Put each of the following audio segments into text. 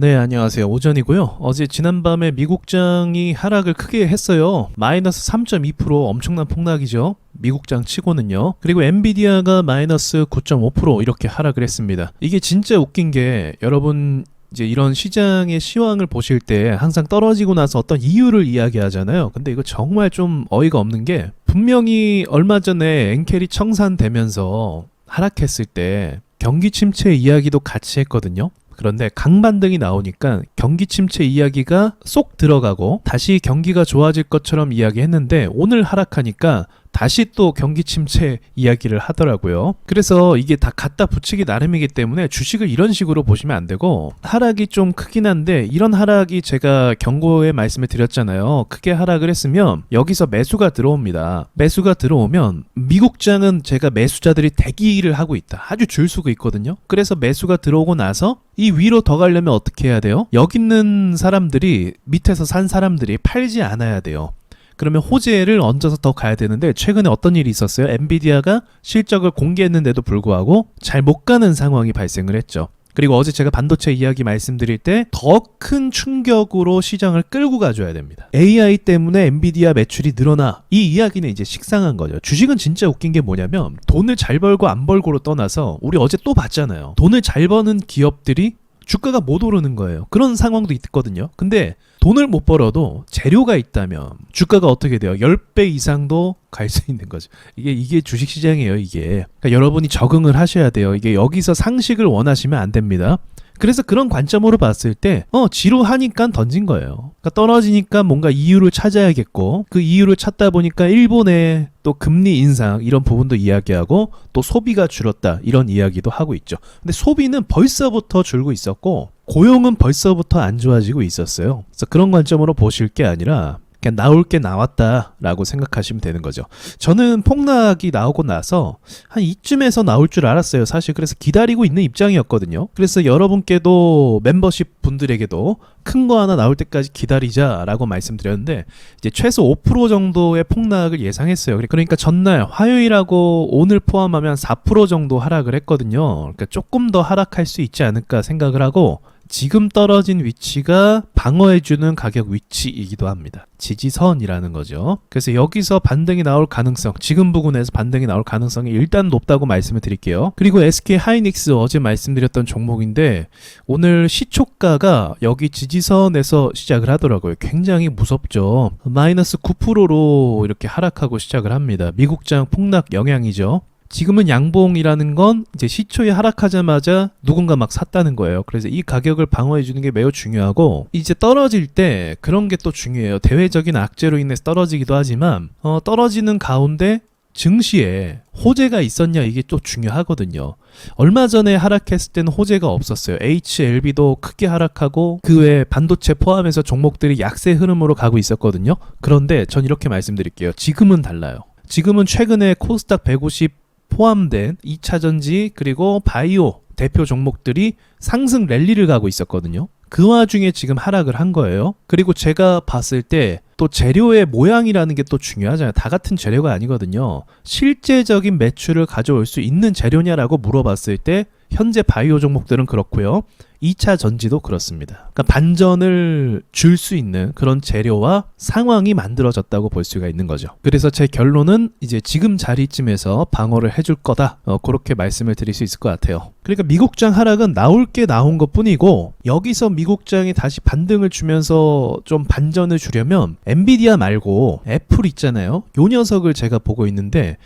네, 안녕하세요. 오전이고요. 어제 지난밤에 미국장이 하락을 크게 했어요. 마이너스 3.2% 엄청난 폭락이죠. 미국장 치고는요. 그리고 엔비디아가 마이너스 9.5% 이렇게 하락을 했습니다. 이게 진짜 웃긴 게 여러분 이제 이런 시장의 시황을 보실 때 항상 떨어지고 나서 어떤 이유를 이야기하잖아요. 근데 이거 정말 좀 어이가 없는 게 분명히 얼마 전에 엔켈이 청산되면서 하락했을 때 경기 침체 이야기도 같이 했거든요. 그런데 강반등이 나오니까 경기 침체 이야기가 쏙 들어가고 다시 경기가 좋아질 것처럼 이야기했는데 오늘 하락하니까 다시 또 경기 침체 이야기를 하더라고요. 그래서 이게 다 갖다 붙이기 나름이기 때문에 주식을 이런 식으로 보시면 안 되고, 하락이 좀 크긴 한데 이런 하락이 제가 경고의 말씀을 드렸잖아요. 크게 하락을 했으면 여기서 매수가 들어옵니다. 매수가 들어오면 미국장은 제가 매수자들이 대기를 하고 있다, 아주 줄 서고 있거든요. 그래서 매수가 들어오고 나서 이 위로 더 가려면 어떻게 해야 돼요? 여기 있는 사람들이, 밑에서 산 사람들이 팔지 않아야 돼요. 그러면 호재를 얹어서 더 가야 되는데 최근에 어떤 일이 있었어요? 엔비디아가 실적을 공개했는데도 불구하고 잘 못 가는 상황이 발생을 했죠. 그리고 어제 제가 반도체 이야기 말씀드릴 때 더 큰 충격으로 시장을 끌고 가줘야 됩니다. AI 때문에 엔비디아 매출이 늘어나, 이 이야기는 이제 식상한 거죠. 주식은 진짜 웃긴 게 뭐냐면 돈을 잘 벌고 안 벌고로 떠나서 우리 어제 또 봤잖아요. 돈을 잘 버는 기업들이 주가가 못 오르는 거예요. 그런 상황도 있거든요. 근데 돈을 못 벌어도 재료가 있다면 주가가 어떻게 돼요? 10배 이상도 갈 수 있는 거죠. 이게 주식시장이에요, 이게. 그러니까 여러분이 적응을 하셔야 돼요. 이게 여기서 상식을 원하시면 안 됩니다. 그래서 그런 관점으로 봤을 때 지루하니까 던진 거예요. 그러니까 떨어지니까 뭔가 이유를 찾아야겠고, 그 이유를 찾다 보니까 일본의 또 금리 인상 이런 부분도 이야기하고, 또 소비가 줄었다 이런 이야기도 하고 있죠. 근데 소비는 벌써부터 줄고 있었고 고용은 벌써부터 안 좋아지고 있었어요. 그래서 그런 관점으로 보실 게 아니라 그냥 나올 게 나왔다라고 생각하시면 되는 거죠. 저는 폭락이 나오고 나서 한 이쯤에서 나올 줄 알았어요, 사실. 그래서 기다리고 있는 입장이었거든요. 그래서 여러분께도, 멤버십 분들에게도 큰 거 하나 나올 때까지 기다리자라고 말씀드렸는데, 이제 최소 5% 정도의 폭락을 예상했어요. 그러니까 전날 화요일하고 오늘 포함하면 4% 정도 하락을 했거든요. 그러니까 조금 더 하락할 수 있지 않을까 생각을 하고, 지금 떨어진 위치가 방어해주는 가격 위치이기도 합니다. 지지선이라는 거죠. 그래서 여기서 반등이 나올 가능성, 지금 부근에서 반등이 나올 가능성이 일단 높다고 말씀을 드릴게요. 그리고 SK 하이닉스 어제 말씀드렸던 종목인데 오늘 시초가가 여기 지지선에서 시작을 하더라고요. 굉장히 무섭죠. 마이너스 9%로 이렇게 하락하고 시작을 합니다. 미국장 폭락 영향이죠. 지금은 양봉이라는 건 이제 시초에 하락하자마자 누군가 막 샀다는 거예요. 그래서 이 가격을 방어해 주는 게 매우 중요하고, 이제 떨어질 때 그런 게 또 중요해요. 대외적인 악재로 인해서 떨어지기도 하지만 떨어지는 가운데 증시에 호재가 있었냐, 이게 또 중요하거든요. 얼마 전에 하락했을 때는 호재가 없었어요. HLB도 크게 하락하고 그 외에 반도체 포함해서 종목들이 약세 흐름으로 가고 있었거든요. 그런데 전 이렇게 말씀드릴게요. 지금은 달라요. 지금은 최근에 코스닥 150 포함된 2차전지 그리고 바이오 대표 종목들이 상승 랠리를 가고 있었거든요. 그 와중에 지금 하락을 한 거예요. 그리고 제가 봤을 때 또 재료의 모양이라는 게 또 중요하잖아요. 다 같은 재료가 아니거든요. 실제적인 매출을 가져올 수 있는 재료냐라고 물어봤을 때 현재 바이오 종목들은 그렇고요. 2차 전지도 그렇습니다. 그러니까 반전을 줄 수 있는 그런 재료와 상황이 만들어졌다고 볼 수가 있는 거죠. 그래서 제 결론은 이제 지금 자리쯤에서 방어를 해줄 거다, 그렇게 말씀을 드릴 수 있을 것 같아요. 그러니까 미국장 하락은 나올 게 나온 것 뿐이고, 여기서 미국장이 다시 반등을 주면서 좀 반전을 주려면 엔비디아 말고 애플 있잖아요. 요 녀석을 제가 보고 있는데,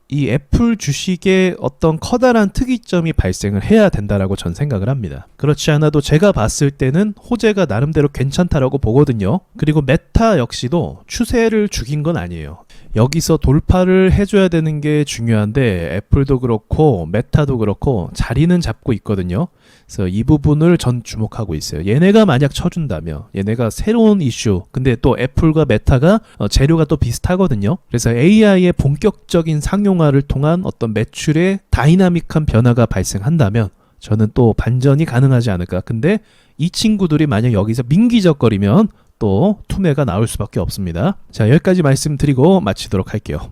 이 애플 주식에 어떤 커다란 특이점이 발생을 해야 된다라고 전 생각을 합니다. 그렇지 않아도 제가 봤을 때는 호재가 나름대로 괜찮다라고 보거든요. 그리고 메타 역시도 추세를 죽인 건 아니에요. 여기서 돌파를 해줘야 되는 게 중요한데 애플도 그렇고 메타도 그렇고 자리는 잡고 있거든요. 그래서 이 부분을 전 주목하고 있어요. 얘네가 만약 쳐준다면, 얘네가 새로운 이슈, 근데 또 애플과 메타가 재료가 또 비슷하거든요. 그래서 AI의 본격적인 상용화를 통한 어떤 매출의 다이나믹한 변화가 발생한다면 저는 또 반전이 가능하지 않을까. 근데 이 친구들이 만약 여기서 민기적거리면 또 투매가 나올 수밖에 없습니다. 자, 여기까지 말씀드리고 마치도록 할게요.